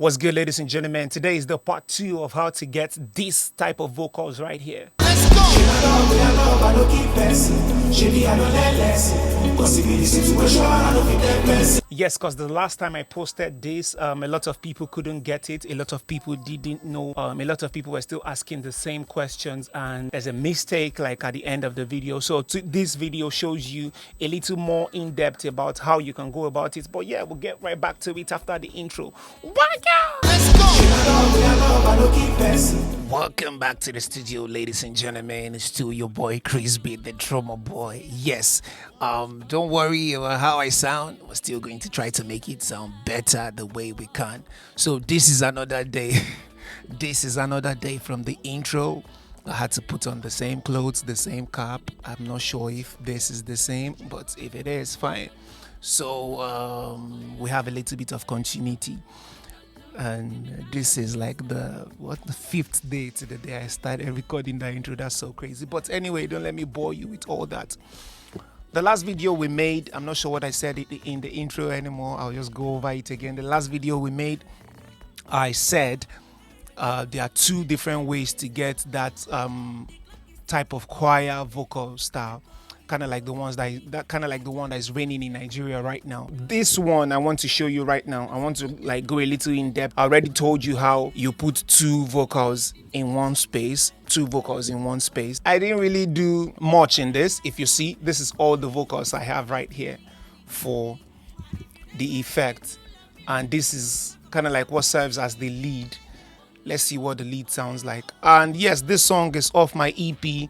What's good, ladies and gentlemen? Today is the part 2 of how to get this type of vocals right here. Let's go! Yes, because the last time I posted this, a lot of people couldn't get it. A lot of people didn't know. A lot of people were still asking the same questions, and there's a mistake like at the end of the video. So this video shows you a little more in depth about how you can go about it. But yeah, we'll get right back to it after the intro. Let's go! Welcome back to the studio, ladies and gentlemen. It's still your boy Krizbeatz, the drummer boy. Yes, don't worry about how I sound. We're still going to try to make it sound better the way we can. So this is another day. This is another day from the intro. I had to put on the same clothes, the same cap. I'm not sure if this is the same, but if it is, fine. So we have a little bit of continuity. And this is like the fifth day to the day I started recording the intro. That's so crazy. But anyway, don't let me bore you with all that. The last video we made, I'm not sure what I said in the intro anymore. I'll just go over it again. The last video we made, I said there are two different ways to get that type of choir vocal style. Kind of like the ones that is reigning in Nigeria right now. This one I want to show you right now. I want to like go a little in depth. I already told you how you put two vocals in one space. I didn't really do much in this. If you see, this is all the vocals I have right here for the effect, and this is kind of like what serves as the lead. Let's see what the lead sounds like. And yes, this song is off my EP.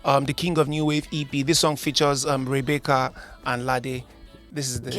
The King of New Wave EP. This song features Rebecca and Lade. This is the.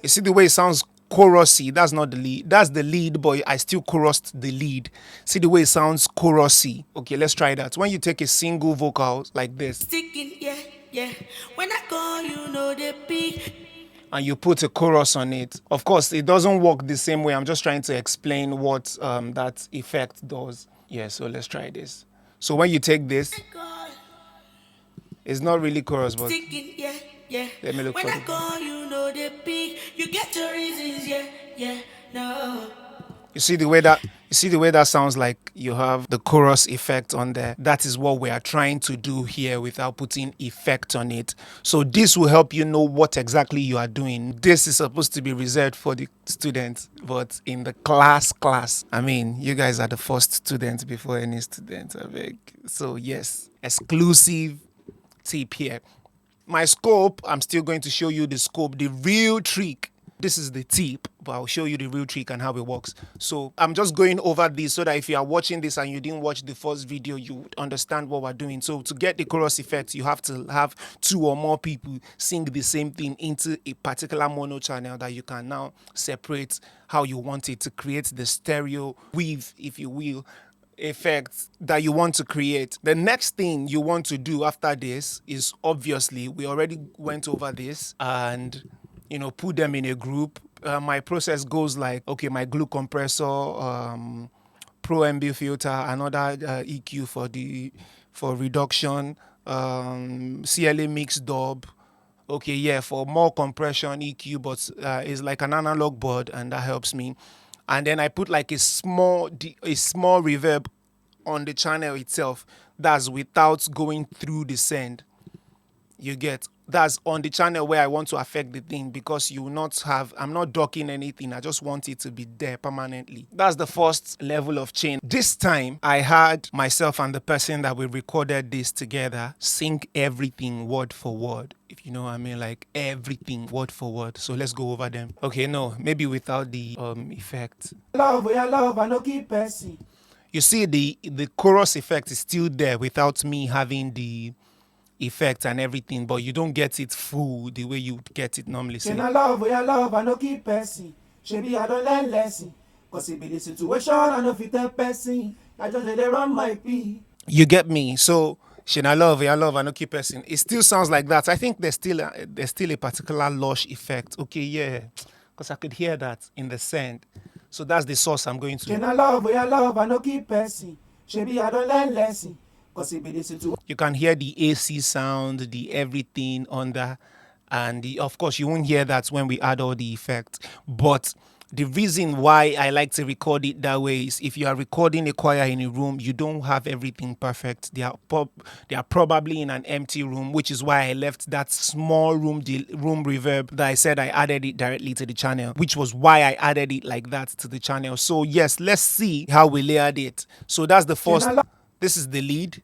You see the way it sounds chorusy. That's not the lead. That's the lead, but I still chorused the lead. See the way it sounds chorusy. Okay, let's try that. When you take a single vocal like this, Sticking, yeah. When I call, you know the beat. And you put a chorus on it. Of course, it doesn't work the same way. I'm just trying to explain what that effect does. Yeah, so let's try this. So when you take this, it's not really chorus, but Yeah. Let me look when for I it. call, you know the beat. You get your reasons, no. You see the way that sounds like you have the chorus effect on there. That is what we are trying to do here without putting effect on it. So this will help you know what exactly you are doing. This is supposed to be reserved for the students, but in the class, I mean, you guys are the first students before any student, I beg. So yes, exclusive tip here. My scope, I'm still going to show you the scope, the real trick. This is the tip, but I'll show you the real trick and how it works. So I'm just going over this so that if you are watching this and you didn't watch the first video, you would understand what we're doing. So to get the chorus effect, you have to have two or more people sing the same thing into a particular mono channel that you can now separate how you want it to create the stereo wave, if you will, effect that you want to create. The next thing you want to do after this is, obviously, we already went over this, and put them in a group. My process goes like, okay, my glue compressor, Pro MB filter, another EQ for reduction, CLA mix dub. Okay, yeah, for more compression EQ, but it's like an analog board, and that helps me. And then I put like a small reverb on the channel itself. That's without going through the send. You get. That's on the channel where I want to affect the thing, because you will not have, I'm not docking anything. I just want it to be there permanently. That's the first level of chain. This time I had myself and the person that we recorded this together sync everything word for word. If you know what I mean, like everything word for word. So let's go over them. Okay, no, maybe without the effect. You see the chorus effect is still there without me having the effect and everything, but you don't get it full the way you would get it normally. I no keep person. Shebi I don't learn lesson. Cause it be the situation I no fit tell person. I just let it run my pee. You get me? So I love, I no keep person. It still sounds like that. I think there's still a particular Lush effect. Okay, yeah, because I could hear that in the send. So that's the source I'm going to. I love, I no keep person. Shebi I don't learn lesson. You can hear the AC sound, the everything on that, and of course you won't hear that when we add all the effects. But The reason why I like to record it that way is if you are recording a choir in a room, you don't have everything perfect. They are probably in an empty room, which is why I left that small room reverb that I said I added it directly to the channel, which was why I added it like that to the channel. So yes, let's see how we layered it. So that's the first. This is the lead.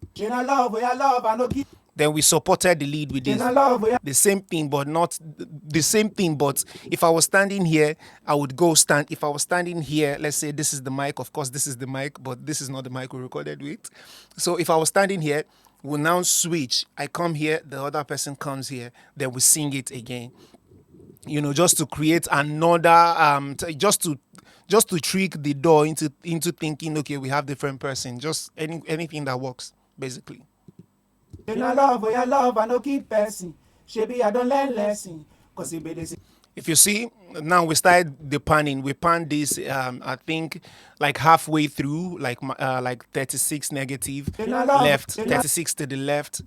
Then we supported the lead with this. The same thing, but not the same thing. But if I was standing here, I would go stand. If I was standing here, let's say this is the mic. Of course, this is the mic, but this is not the mic we recorded with. So if I was standing here, we'll now switch. I come here, the other person comes here, then we sing it again. You know, just to create another, just to trick the door into thinking, okay, we have different person. Just anything that works, basically. If you see, now we started the panning. We panned this, I think, like halfway through, like 36 negative left, 36 to the left.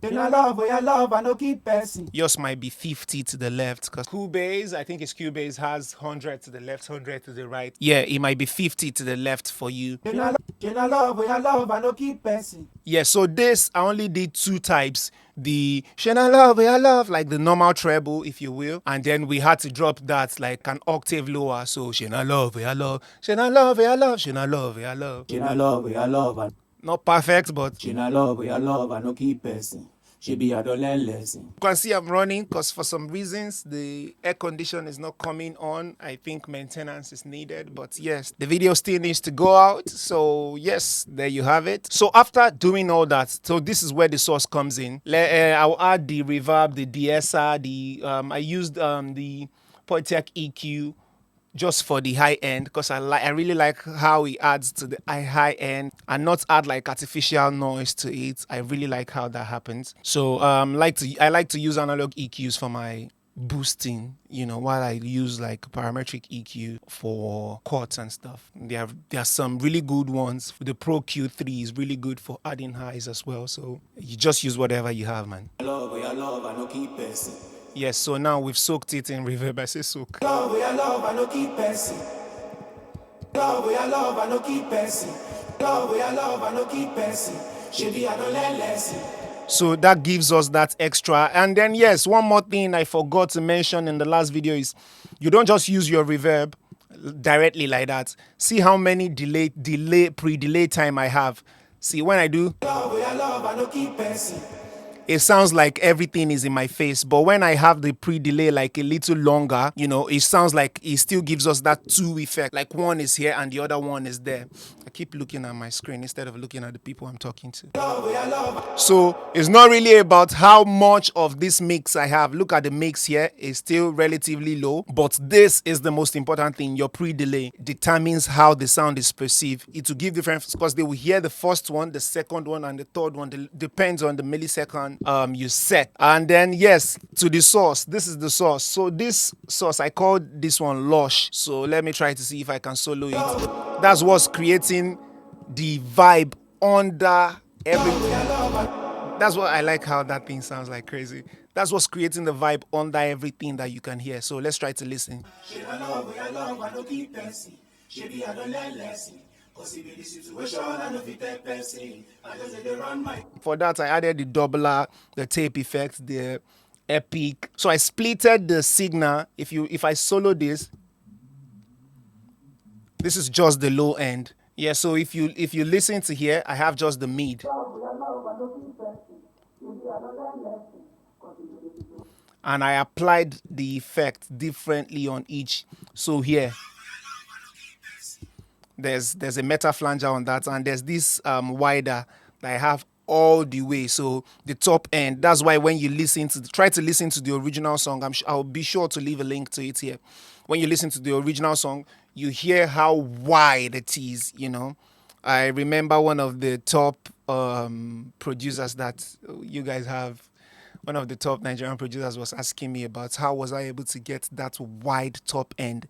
Yours might be 50 to the left, because Cubase, I think it's Cubase, has 100 to the left, 100 to the right. Yeah, it might be 50 to the left for you. Yeah, so this, I only did two types. The Shana love, like the normal treble, if you will. And then we had to drop that like an octave lower. So Shana love, Shana love, Shana love. Not perfect, but Shana love, I no keep person. She be a don't learn lesson. You can see I'm running because for some reasons the air condition is not coming on. I think maintenance is needed, but yes, the video still needs to go out. So yes, there you have it. So after doing all that, so this is where the source comes in. I'll add the reverb, the de-esser, I used the Polytech EQ just for the high end, because I really like how it adds to the high end and not add like artificial noise to it. I really like how that happens. So I like to use analog EQs for my boosting, you know, while I use like parametric EQ for chords and stuff. There are some really good ones. The Pro Q3 is really good for adding highs as well. So you just use whatever you have, man. I no keep person. Yes, so now we've soaked it in reverb. I say soak. I no keep person. I no keep person. I no keep person. She be a don't learn lesson. So that gives us that extra. And then yes, one more thing I forgot to mention in the last video is you don't just use your reverb directly like that. See how many pre-delay time I have. See, when I do, I no keep person. it sounds like everything is in my face. But when I have the pre-delay like a little longer, you know, it sounds like it still gives us that two effect. Like one is here and the other one is there. I keep looking at my screen instead of looking at the people I'm talking to. So it's not really about how much of this mix I have. Look at the mix here. It's still relatively low. But this is the most important thing. Your pre-delay determines how the sound is perceived. It will give different, because they will hear the first one, the second one, and the third one. Depends on the millisecond you set. And then yes, to the source. This is the source. So this source, I called this one Lush. So let me try to see if I can solo it. That's what's creating the vibe under everything. That's what I like, how that thing sounds like crazy. That's what's creating the vibe under everything that you can hear. So let's try to listen. For that, I added the doubler, the tape effect, the epic. So I splitted the signal. If I solo this is just the low end. Yeah, so if you listen to here, I have just the mid. And I applied the effect differently on each. So here, there's a meta flanger on that, and there's this wider that I have all the way. So the top end, that's why when you try to listen to the original song, I'll be sure to leave a link to it here. When you listen to the original song, you hear how wide it is, you know. I remember one of the top producers that you guys have, one of the top Nigerian producers was asking me about how was I able to get that wide top end.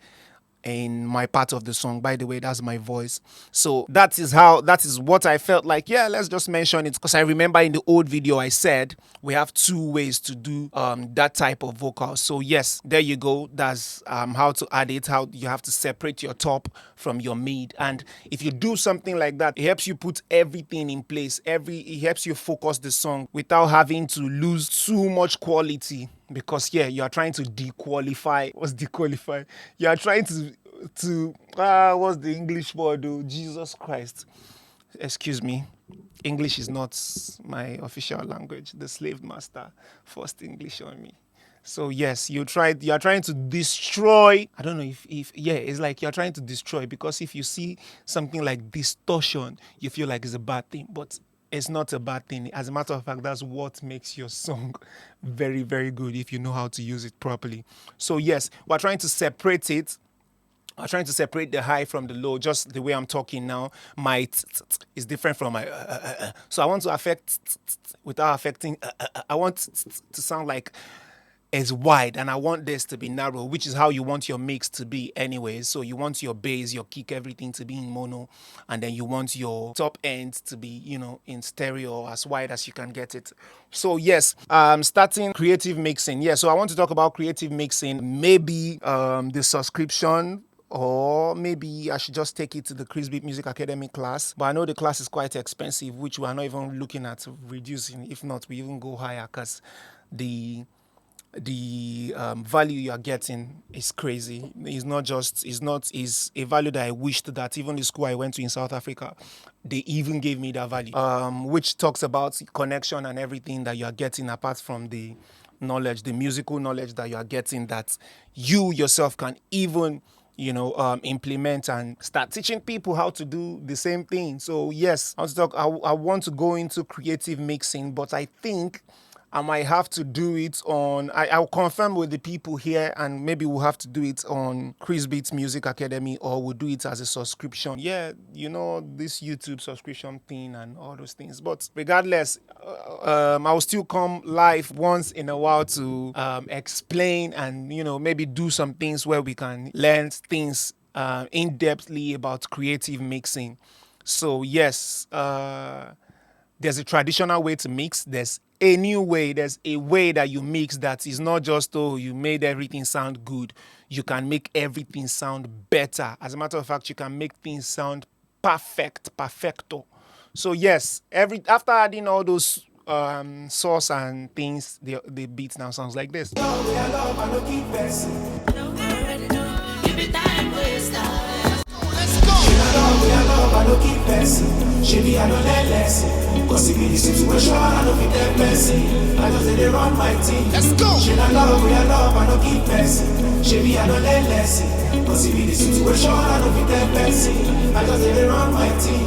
in my part of the song. By the way, that's my voice. So that is what I felt like. Yeah, let's just mention it, because I remember in the old video I said we have two ways to do that type of vocal. So yes, there you go. That's how to add it. How you have to separate your top from your mid, and if you do something like that, it helps you put everything in place. It helps you focus the song without having to lose too much quality, because yeah, you are trying to dequalify. What's dequalify? You are trying to what's the English word? Oh, Jesus Christ. Excuse me. English is not my official language. The slave master forced English on me. So yes, you are trying to destroy. I don't know if yeah, it's like you're trying to destroy, because if you see something like distortion, you feel like it's a bad thing, but it's not a bad thing. As a matter of fact, that's what makes your song very, very good if you know how to use it properly. So yes, we're trying to separate it. I'm trying to separate the high from the low, just the way I'm talking now. My is different from my. So I want to affect without affecting. I want to sound like it's wide, and I want this to be narrow, which is how you want your mix to be anyway. So you want your bass, your kick, everything to be in mono, and then you want your top end to be, in stereo, as wide as you can get it. So yes, starting creative mixing. Yeah, so I want to talk about creative mixing, maybe the subscription, or maybe I should just take it to the Krizbeatz Music Academy class. But I know the class is quite expensive, which we are not even looking at reducing. If not, we even go higher, because the value you are getting is crazy. It's a value that I wished that even the school I went to in South Africa, they even gave me that value, which talks about connection and everything that you are getting, apart from the knowledge, the musical knowledge that you are getting, that you yourself can even implement and start teaching people how to do the same thing. So yes, I want to go into creative mixing, but I think I might have to do it on. I'll confirm with the people here, and maybe we'll have to do it on Krizbeatz Music Academy, or we'll do it as a subscription. Yeah, this YouTube subscription thing and all those things. But regardless, I'll still come live once in a while to explain and maybe do some things where we can learn things in depthly about creative mixing. So yes, there's a traditional way to mix. There's a new way. There's a way that you mix that is not just, you made everything sound good. You can make everything sound better. As a matter of fact, you can make things sound perfecto. So yes, after adding all those source and things, the beat now sounds like this. I no keep person. Shebi I no let lesson. Cause if in the situation I no fit that person. I just dey run my team. Let's go. She na love, I no keep person. Shebi I no let lesson. Cause if in the situation I no fit that person. I just dey run my team.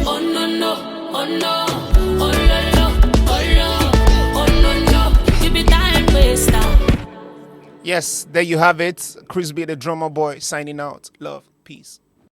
Oh no no, oh no, oh no no, oh no, oh no no. You be time waster. Yes, there you have it. Krizbeatz the drummer boy signing out. Love, peace.